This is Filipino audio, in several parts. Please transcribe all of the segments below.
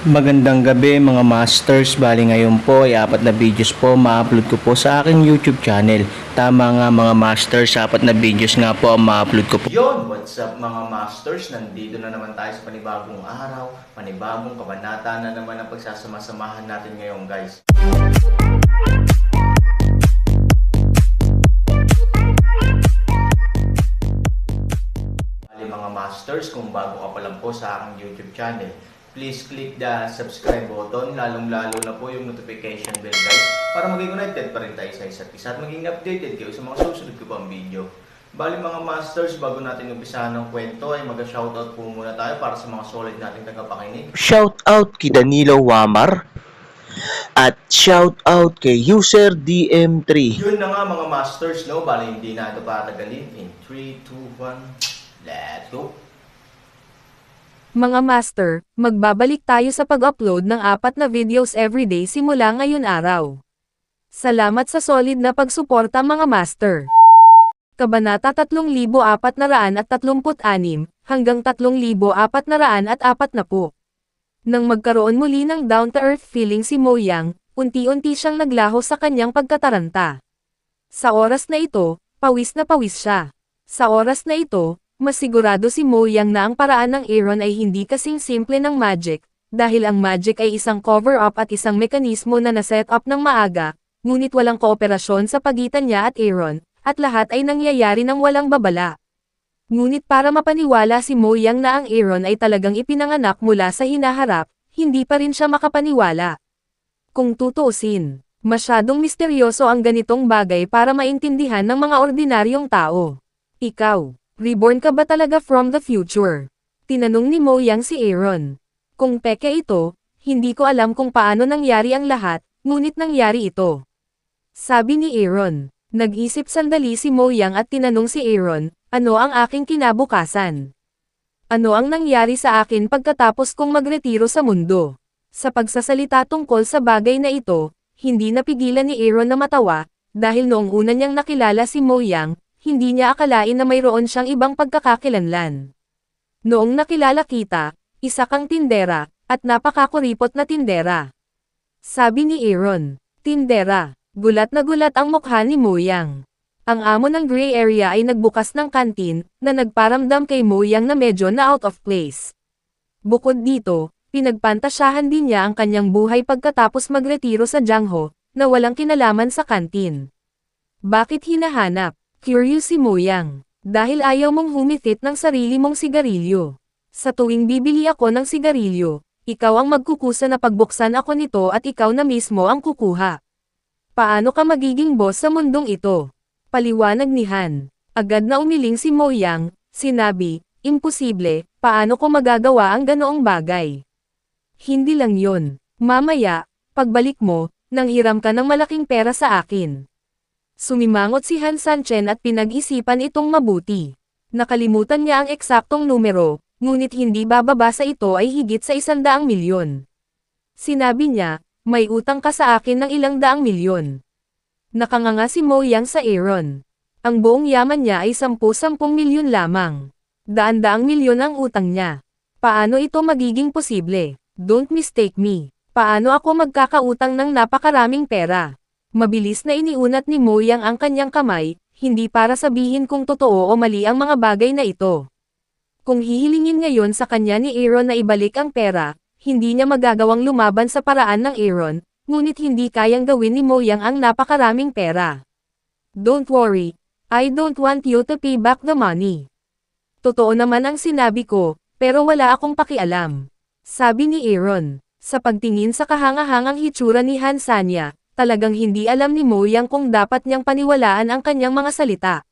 Magandang gabi mga masters, bali ngayon po ay 4 na videos po ma-upload ko po sa aking YouTube channel. Tama nga mga masters, 4 na videos nga po ang ma-upload ko po. Yon, what's up mga masters, nandito na naman tayo sa panibagong araw, panibagong kabanata na naman ang pagsasama-samahan natin ngayon guys. Bali mga masters, kung bago ka pa lang po sa aking YouTube channel, please click the subscribe button, lalong-lalo na po yung notification bell guys, para maging connected pa rin tayo sa isa't isa at maging updated kayo sa mga susunod ko pang video. Bali mga masters, bago natin umpisahan ng kwento ay mag-shoutout po muna tayo para sa mga solid nating tagapakinig. Shoutout kay Danilo Wamar at shoutout kay user DM3. Yun na nga mga masters, no? Bali hindi na ito patagalin. In 3, 2, 1, let's go! Mga master, magbabalik tayo sa pag-upload ng 4 na videos everyday simula ngayon araw. Salamat sa solid na pagsuporta mga master. Kabanata 3,436 hanggang 3,440. Nang magkaroon muli ng down-to-earth feeling si Mo Yang, unti-unti siyang naglaho sa kanyang pagkataranta. Sa oras na ito, pawis na pawis siya. Sa oras na ito, mas sigurado si Mo Yang na ang paraan ng Aaron ay hindi kasing simple ng magic, dahil ang magic ay isang cover-up at isang mekanismo na na-set up ng maaga, ngunit walang kooperasyon sa pagitan niya at Aaron, at lahat ay nangyayari ng walang babala. Ngunit para mapaniwala si Mo Yang na ang Aaron ay talagang ipinanganak mula sa hinaharap, hindi pa rin siya makapaniwala. Kung tutuusin, masyadong misteryoso ang ganitong bagay para maintindihan ng mga ordinaryong tao. Ikaw, reborn ka ba talaga from the future? Tinanong ni Mo Yang si Aaron. Kung peke ito, hindi ko alam kung paano nangyari ang lahat, ngunit nangyari ito. Sabi ni Aaron. Nag-isip sandali si Mo Yang at tinanong si Aaron, ano ang aking kinabukasan? Ano ang nangyari sa akin pagkatapos kong magretiro sa mundo? Sa pagsasalita tungkol sa bagay na ito, hindi napigilan ni Aaron na matawa, dahil noong una niyang nakilala si Mo Yang, hindi niya akalain na mayroon siyang ibang pagkakakilanlan. Noong nakilala kita, isa kang tindera, at napakakuripot na tindera. Sabi ni Aaron, tindera. Gulat na gulat ang mukha ni Mo Yang. Ang amo ng gray area ay nagbukas ng kantin, na nagparamdam kay Mo Yang na medyo na out of place. Bukod dito, pinagpantasyahan din niya ang kanyang buhay pagkatapos magretiro sa Jiangho, na walang kinalaman sa kantin. Bakit hinahanap? Curious si Mo Yang. Dahil ayaw mong humitit ng sarili mong sigarilyo. Sa tuwing bibili ako ng sigarilyo, ikaw ang magkukusa na pagbuksan ako nito at ikaw na mismo ang kukuha. Paano ka magiging boss sa mundong ito? Paliwanag ni Han. Agad na umiling si Mo Yang, sinabi, imposible, paano ko magagawa ang ganoong bagay? Hindi lang yon. Mamaya, pagbalik mo, nanghiram ka ng malaking pera sa akin. Sumimangot si Han Sanchen at pinag-isipan itong mabuti. Nakalimutan niya ang eksaktong numero, ngunit hindi bababa sa ito ay higit sa 100 milyon. Sinabi niya, may utang ka sa akin ng 100 milyon. Nakanganga si Mo Yang sa Aaron. Ang buong yaman niya ay 10-10 milyon lamang. Daan-daang milyon ang utang niya. Paano ito magiging posible? Don't mistake me. Paano ako magkakautang ng napakaraming pera? Mabilis na iniunat ni Mo Yang ang kanyang kamay, hindi para sabihin kung totoo o mali ang mga bagay na ito. Kung hihilingin ngayon sa kanya ni Aaron na ibalik ang pera, hindi niya magagawang lumaban sa paraan ng Aaron, ngunit hindi kayang gawin ni Mo Yang ang napakaraming pera. Don't worry, I don't want you to pay back the money. Totoo naman ang sinabi ko, pero wala akong pakialam. Sabi ni Aaron. Sa pagtingin sa kahangahangang hitsura ni Han Sanya, talagang hindi alam ni Mo Yang kung dapat niyang paniwalaan ang kanyang mga salita.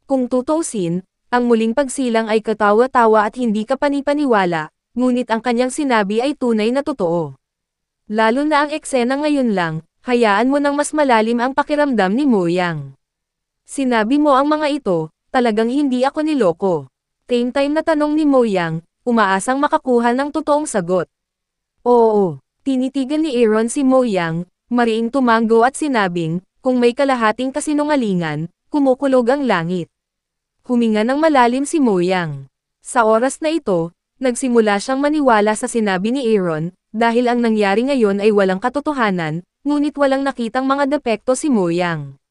Kung tutuusin, ang muling pagsilang ay katawa-tawa at hindi ka panipaniwala, ngunit ang kanyang sinabi ay tunay na totoo. Lalo na ang eksena ngayon lang, hayaan mo nang mas malalim ang pakiramdam ni Mo Yang. Sinabi mo ang mga ito, talagang hindi ako niloko. Same time na tanong ni Mo Yang, umaasang makakuha ng totoong sagot. Oo, tinitigan ni Aaron si Mo Yang, mariing tumanggo at sinabing, kung may kalahating kasinungalingan, kumukulog ang langit. Huminga ng malalim si Mo Yang. Sa oras na ito, nagsimula siyang maniwala sa sinabi ni Aaron, dahil ang nangyari ngayon ay walang katotohanan, ngunit walang nakitang mga depekto si Mo Yang.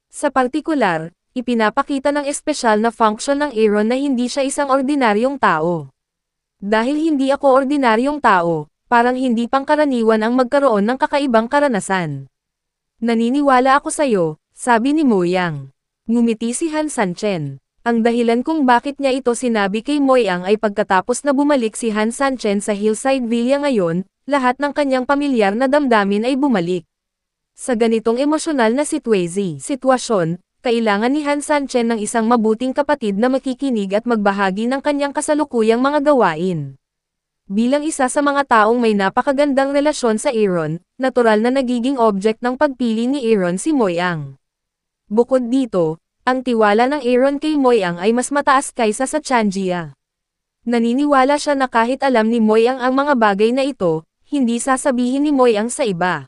Sa partikular, ipinapakita ng espesyal na function ng Aaron na hindi siya isang ordinaryong tao. Dahil hindi ako ordinaryong tao, parang hindi pangkaraniwan ang magkaroon ng kakaibang karanasan. Naniniwala ako sa'yo, sabi ni Mo Yang. Ngumiti si Han Sanchen. Ang dahilan kung bakit niya ito sinabi kay Mo Yang ay pagkatapos na bumalik si Han Sanchen sa Hillside Villa ngayon, lahat ng kanyang pamilyar na damdamin ay bumalik. Sa ganitong emosyonal na sitwasyon, kailangan ni Han Sanchen ng isang mabuting kapatid na makikinig at magbahagi ng kanyang kasalukuyang mga gawain. Bilang isa sa mga taong may napakagandang relasyon sa Aaron, natural na nagiging object ng pagpili ni Aaron si Mo Yang. Bukod dito, ang tiwala ng Aaron kay Mo Yang ay mas mataas kaysa sa Changjia. Naniniwala siya na kahit alam ni Mo Yang ang mga bagay na ito, hindi sasabihin ni Mo Yang sa iba.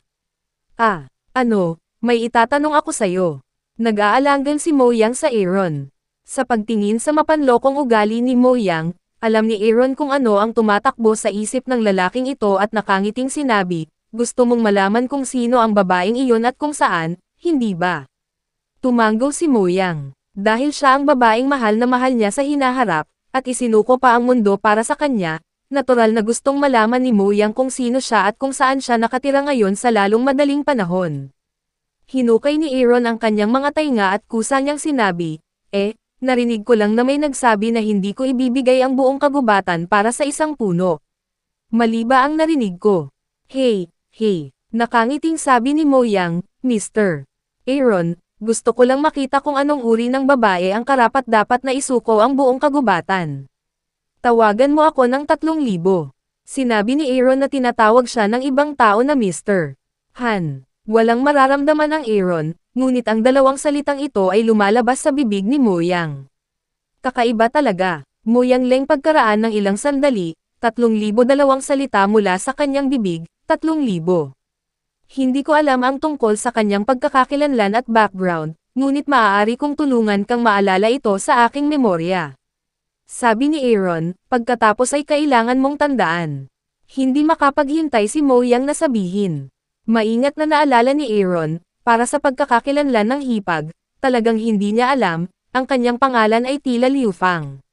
May itatanong ako sa'yo. Nag-aalangan si Mo Yang sa Aaron. Sa pagtingin sa mapanlokong ugali ni Mo Yang, alam ni Aaron kung ano ang tumatakbo sa isip ng lalaking ito at nakangiting sinabi, gusto mong malaman kung sino ang babaeng iyon at kung saan, hindi ba? Tumanggo si Mo Yang. Dahil siya ang babaeng mahal na mahal niya sa hinaharap, at isinuko pa ang mundo para sa kanya, natural na gustong malaman ni Mo Yang kung sino siya at kung saan siya nakatira ngayon sa lalong madaling panahon. Hinukay ni Aaron ang kanyang mga tainga at kusa niyang sinabi, narinig ko lang na may nagsabi na hindi ko ibibigay ang buong kagubatan para sa isang puno. Mali ba ang narinig ko? Hey, nakangiting sabi ni Mo Yang, Mr. Aaron, gusto ko lang makita kung anong uri ng babae ang karapat-dapat na isuko ang buong kagubatan. Tawagan mo ako ng 3,000. Sinabi ni Aaron na tinatawag siya ng ibang tao na Mr. Han. Walang mararamdaman ang Aaron, ngunit ang dalawang salitang ito ay lumalabas sa bibig ni Mo Yang. Kakaiba talaga. Mo Yang leng pagkaraan ng ilang sandali, 3,000 dalawang salita mula sa kanyang bibig, 3,000. Hindi ko alam ang tungkol sa kanyang pagkakakilanlan at background, ngunit maaari kong tulungan kang maalala ito sa aking memorya. Sabi ni Aaron, pagkatapos ay kailangan mong tandaan. Hindi makapaghintay si Mo Yang na sabihin. Maingat na naalala ni Aaron, para sa pagkakakilanlan ng hipag, talagang hindi niya alam, ang kanyang pangalan ay tila Liu Fang.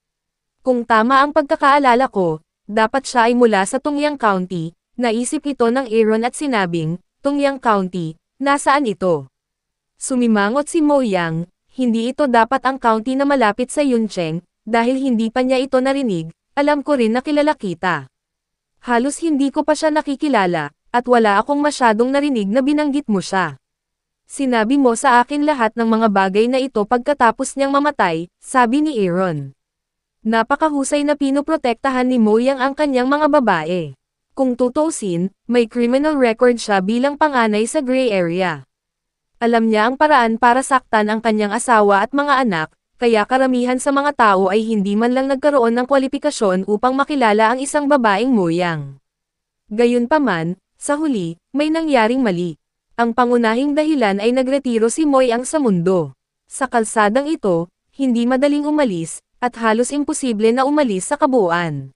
Kung tama ang pagkakaalala ko, dapat siya ay mula sa Tungyang County, naisip ito ng Aaron at sinabing, Tungyang County, nasaan ito? Sumimangot si Mo Yang, hindi ito dapat ang county na malapit sa Yuncheng, dahil hindi pa niya ito narinig, alam ko rin na kilala kita. Halos hindi ko pa siya nakikilala, at wala akong masyadong narinig na binanggit mo siya. Sinabi mo sa akin lahat ng mga bagay na ito pagkatapos niyang mamatay, sabi ni Aaron. Napakahusay na pinoprotektahan ni Mo Yang ang kanyang mga babae. Kung tutuusin, may criminal record siya bilang panganay sa gray area. Alam niya ang paraan para saktan ang kanyang asawa at mga anak, kaya karamihan sa mga tao ay hindi man lang nagkaroon ng kwalifikasyon upang makilala ang isang babaeng Mo Yang. Gayunpaman, sa huli, may nangyaring mali. Ang pangunahing dahilan ay nagretiro si Mo Yang sa mundo. Sa kalsadang ito, hindi madaling umalis, at halos imposible na umalis sa kabuuan.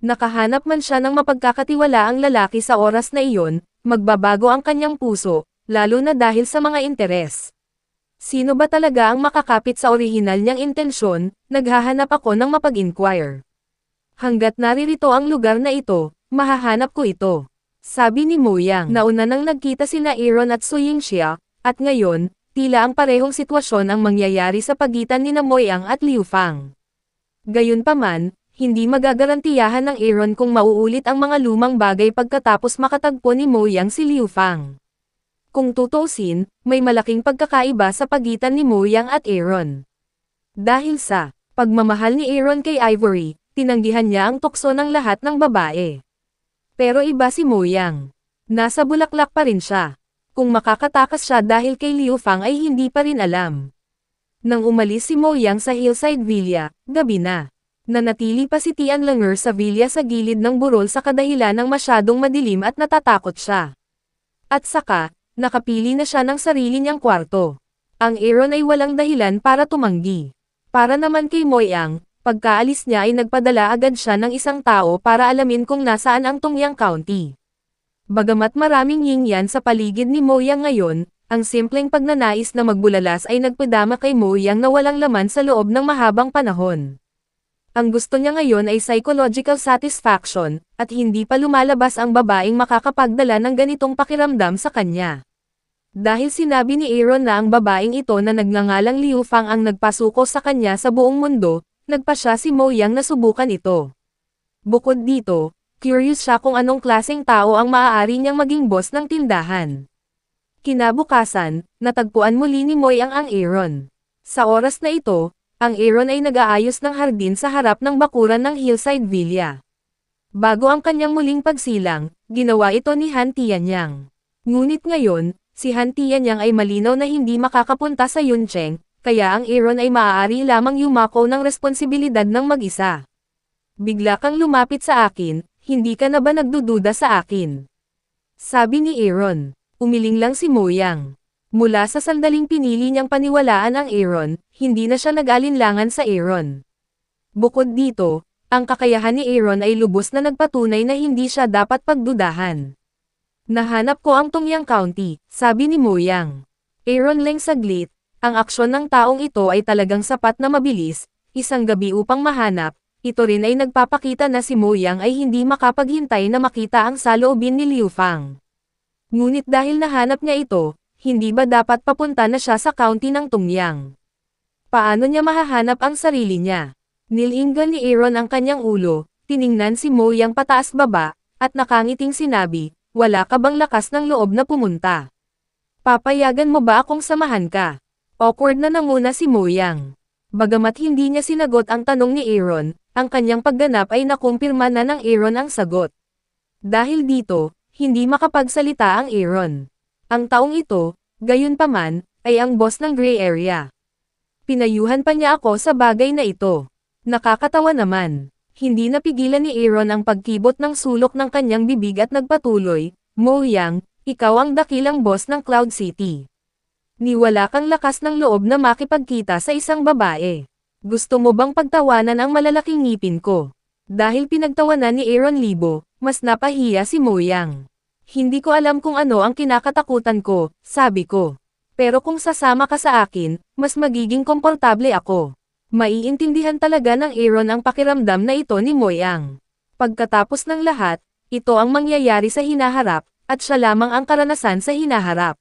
Nakahanap man siya ng mapagkakatiwalaang lalaki sa oras na iyon, magbabago ang kanyang puso, lalo na dahil sa mga interes. Sino ba talaga ang makakapit sa orihinal niyang intensyon? Naghahanap ako ng mapag-inquire. Hanggat naririto ang lugar na ito, mahahanap ko ito. Sabi ni Mo Yang. Nauna nang nagkita sina Aaron at Su Yingxia, at ngayon, tila ang parehong sitwasyon ang mangyayari sa pagitan ni Mo Yang at Liu Fang. Gayunpaman, hindi magagarantiyahan ng Aaron kung mauulit ang mga lumang bagay pagkatapos makatagpo ni Mo Yang si Liu Fang. Kung tutuusin, may malaking pagkakaiba sa pagitan ni Mo Yang at Aaron. Dahil sa pagmamahal ni Aaron kay Ivory, tinanggihan niya ang tukso ng lahat ng babae. Pero iba si Mo Yang. Nasa bulaklak pa rin siya. Kung makakatakas siya dahil kay Liu Fang ay hindi pa rin alam. Nang umalis si Mo Yang sa Hillside Villa, gabi na. Nanatili pa si Tian Langer sa villa sa gilid ng burol sa kadahilan ng masyadong madilim at natatakot siya. At saka, nakapili na siya ng sarili niyang kwarto. Ang Aaron ay walang dahilan para tumanggi. Para naman kay Mo Yang, pagkaalis niya ay nagpadala agad siya ng isang tao para alamin kung nasaan ang Tungyang County. Bagamat maraming yin-yan sa paligid ni Mo Yang ngayon, ang simpleng pagnanais na magbulalas ay nagpadama kay Mo Yang na walang laman sa loob ng mahabang panahon. Ang gusto niya ngayon ay psychological satisfaction, at hindi pa lumalabas ang babaeng makakapagdala ng ganitong pakiramdam sa kanya. Dahil sinabi ni Aaron na ang babaeng ito na nagngangalang Liu Fang ang nagpasuko sa kanya sa buong mundo, nagpa siya si Mo Yang na subukan ito. Bukod dito, curious siya kung anong klaseng tao ang maaari niyang maging boss ng tindahan. Kinabukasan, natagpuan muli ni Mo Yang ang Aaron. Sa oras na ito, ang Aaron ay nag-aayos ng hardin sa harap ng bakuran ng Hillside Villa. Bago ang kanyang muling pagsilang, ginawa ito ni Han Tianyang. Ngunit ngayon, si Han Tianyang ay malinaw na hindi makakapunta sa Yuncheng, kaya ang Aaron ay maaari lamang yumako ng responsibilidad ng mag-isa. Bigla kang lumapit sa akin, hindi ka na ba nagdududa sa akin? Sabi ni Aaron. Umiling lang si Mo Yang. Mula sa sandaling pinili niyang paniwalaan ang Aaron, hindi na siya nag-alinlangan sa Aaron. Bukod dito, ang kakayahan ni Aaron ay lubos na nagpatunay na hindi siya dapat pagdudahan. Nahanap ko ang Tongyang County, sabi ni Mo Yang. Aaron lang saglit, ang aksyon ng taong ito ay talagang sapat na mabilis, isang gabi upang mahanap, ito rin ay nagpapakita na si Mo Yang ay hindi makapaghintay na makita ang saloobin ni Liu Fang. Ngunit dahil nahanap niya ito, hindi ba dapat papunta na siya sa county ng Tongyang? Paano niya mahahanap ang sarili niya? Nilinggan ni Aaron ang kanyang ulo, tiningnan si Mo Yang pataas-baba, at nakangiting sinabi, wala ka bang lakas ng loob na pumunta? Papayagan mo ba akong samahan ka? Awkward na nanguna si Mo Yang. Bagamat hindi niya sinagot ang tanong ni Aaron, ang kanyang pagganap ay nakumpirma na ng Aaron ang sagot. Dahil dito, hindi makapagsalita ang Aaron. Ang taong ito, gayunpaman, ay ang boss ng gray area. Pinayuhan pa niya ako sa bagay na ito. Nakakatawa naman. Hindi napigilan ni Aaron ang pagkibot ng sulok ng kanyang bibig at nagpatuloy, Mo Yang, ikaw ang dakilang boss ng Cloud City. Niwala kang lakas ng loob na makipagkita sa isang babae. Gusto mo bang pagtawanan ang malalaking ngipin ko? Dahil pinagtawanan ni Aaron Libo, mas napahiya si Mo Yang. Hindi ko alam kung ano ang kinakatakutan ko, sabi ko. Pero kung sasama ka sa akin, mas magiging komportable ako. Maiintindihan talaga ng Aaron ang pakiramdam na ito ni Mo Yang. Pagkatapos ng lahat, ito ang mangyayari sa hinaharap, at siya lamang ang karanasan sa hinaharap.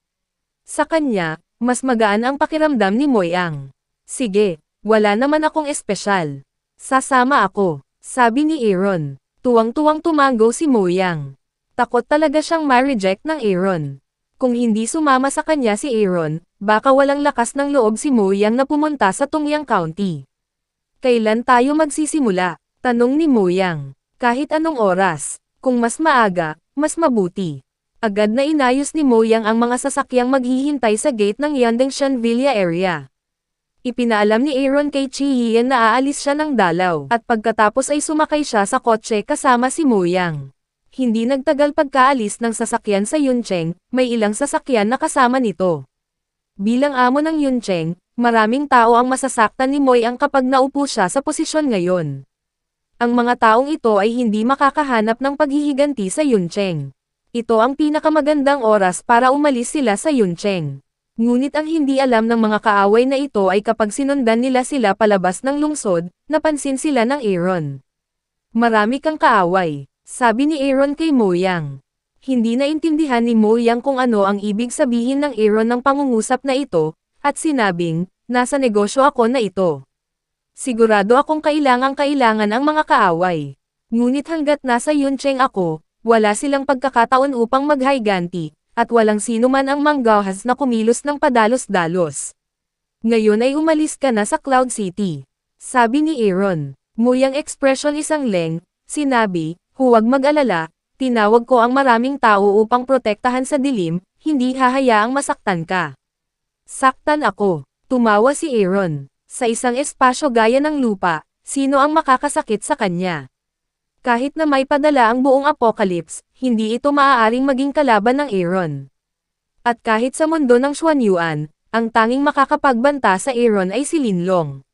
Sa kanya, mas magaan ang pakiramdam ni Mo Yang. Sige, wala naman akong espesyal. Sasama ako, sabi ni Aaron. Tuwang-tuwang tumango si Mo Yang. Takot talaga siyang ma-reject ng Aaron. Kung hindi sumama sa kanya si Aaron, baka walang lakas ng loob si Mo Yang na pumunta sa Tongyang County. Kailan tayo magsisimula? Tanong ni Mo Yang. Kahit anong oras. Kung mas maaga, mas mabuti. Agad na inayos ni Mo Yang ang mga sasakyang maghihintay sa gate ng Yandengshan Villa area. Ipinaalam ni Aaron kay Chi Hien na aalis siya ng dalaw, at pagkatapos ay sumakay siya sa kotse kasama si Mo Yang. Hindi nagtagal pagkaalis ng sasakyan sa Yuncheng, may ilang sasakyan na kasama nito. Bilang amo ng Yuncheng, maraming tao ang masasaktan ni Mo Yang kapag naupo siya sa posisyon ngayon. Ang mga taong ito ay hindi makakahanap ng paghihiganti sa Yuncheng. Ito ang pinakamagandang oras para umalis sila sa Yuncheng. Ngunit ang hindi alam ng mga kaaway na ito ay kapag sinundan nila sila palabas ng lungsod, napansin sila ng Aaron. Marami kang kaaway. Sabi ni Aaron kay Mo Yang. Hindi naintindihan ni Mo Yang kung ano ang ibig sabihin ng Aaron ng pangungusap na ito, at sinabing, nasa negosyo ako na ito. Sigurado akong kailangan ang mga kaaway. Ngunit hanggat nasa Yuncheng ako, wala silang pagkakataon upang maghiganti, at walang sino man ang manggahas na kumilos ng padalos-dalos. Ngayon ay umalis ka na sa Cloud City. Sabi ni Aaron. Mo Yang expression isang leng, sinabi, huwag mag-alala, tinawag ko ang maraming tao upang protektahan sa dilim, hindi hahayaang masaktan ka. Saktan ako, tumawa si Aaron. Sa isang espasyo gaya ng lupa, sino ang makakasakit sa kanya? Kahit na may padala ang buong apocalypse, hindi ito maaaring maging kalaban ng Aaron. At kahit sa mundo ng Xuanyuan, ang tanging makakapagbanta sa Aaron ay si Linlong.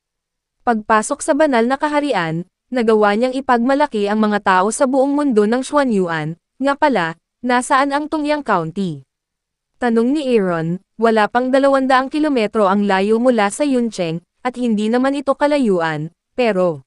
Pagpasok sa banal na kaharian, nagawa niyang ipagmalaki ang mga tao sa buong mundo ng Xuanyuan, nga pala, Nasaan ang Tungyang County? Tanong ni Aaron, wala pang 200 kilometro ang layo mula sa Yuncheng, at hindi naman ito kalayuan, pero...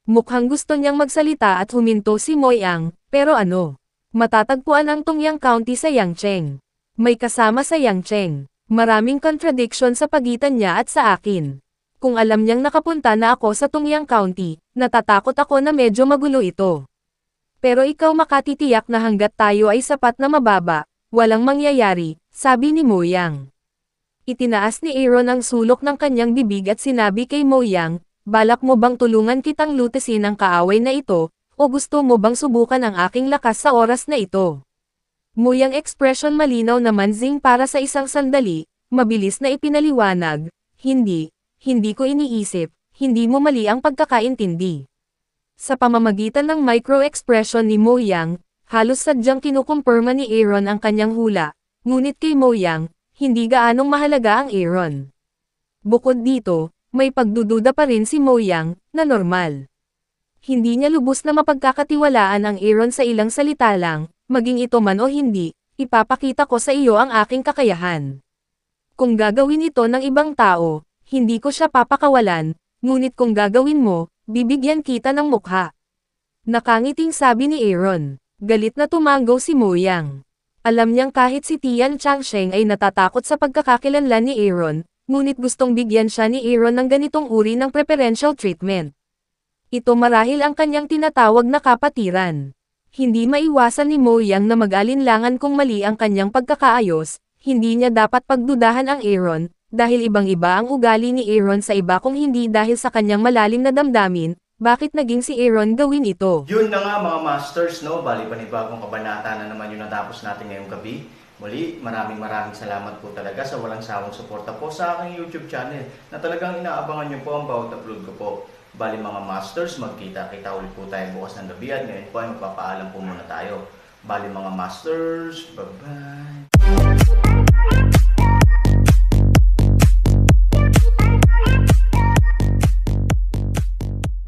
Mukhang gusto niyang magsalita at huminto si Moyang, pero ano? Matatagpuan ang Tungyang County sa Yangcheng. May kasama sa Yangcheng. Maraming contradiction sa pagitan niya at sa akin. Kung alam niyang nakapunta na ako sa Tungyang County, natatakot ako na medyo magulo ito. Pero ikaw makatitiyak na hanggat tayo ay sapat na mababa, walang mangyayari, sabi ni Moyang. Itinaas ni Aaron ang sulok ng kanyang bibig at sinabi kay Moyang, balak mo bang tulungan kitang lutasin ang kaaway na ito, o gusto mo bang subukan ang aking lakas sa oras na ito? Moyang expression malinaw naman zing para sa isang sandali, mabilis na ipinaliwanag, hindi ko iniisip, hindi mo mali ang pagkakaintindi. Sa pamamagitan ng micro-expression ni Moyang, halos sadyang kinukumpirma ni Aaron ang kanyang hula, ngunit kay Moyang, hindi gaanong mahalaga ang Aaron. Bukod dito, may pagdududa pa rin si Moyang, na normal. Hindi niya lubos na mapagkakatiwalaan ang Aaron sa ilang salita lang, maging ito man o hindi, ipapakita ko sa iyo ang aking kakayahan. Kung gagawin ito ng ibang tao, hindi ko siya papakawalan, ngunit kung gagawin mo, bibigyan kita ng mukha. Nakangiting sabi ni Aaron. Galit na tumanggaw si Moyang. Alam niyang kahit si Tian Changsheng ay natatakot sa pagkakakilanlan ni Aaron, ngunit gustong bigyan siya ni Aaron ng ganitong uri ng preferential treatment. Ito marahil ang kanyang tinatawag na kapatiran. Hindi maiwasan ni Moyang na mag-alinlangan kung mali ang kanyang pagkakaayos, hindi niya dapat pagdudahan ang Aaron, dahil ibang-iba ang ugali ni Aaron sa iba kung hindi dahil sa kanyang malalim na damdamin, bakit naging si Aaron gawin ito? Yun na nga mga masters, no? Bali panibagong kabanata na naman yung natapos natin ngayong gabi. Muli, maraming salamat po talaga sa walang sawang suporta po sa aking YouTube channel na talagang inaabangan niyo po ang bawat upload ko po. Bali mga masters, magkita-kita ulit po tayo bukas ng gabi at ngayon po ay magpapaalam po muna tayo. Bali mga masters, bye-bye!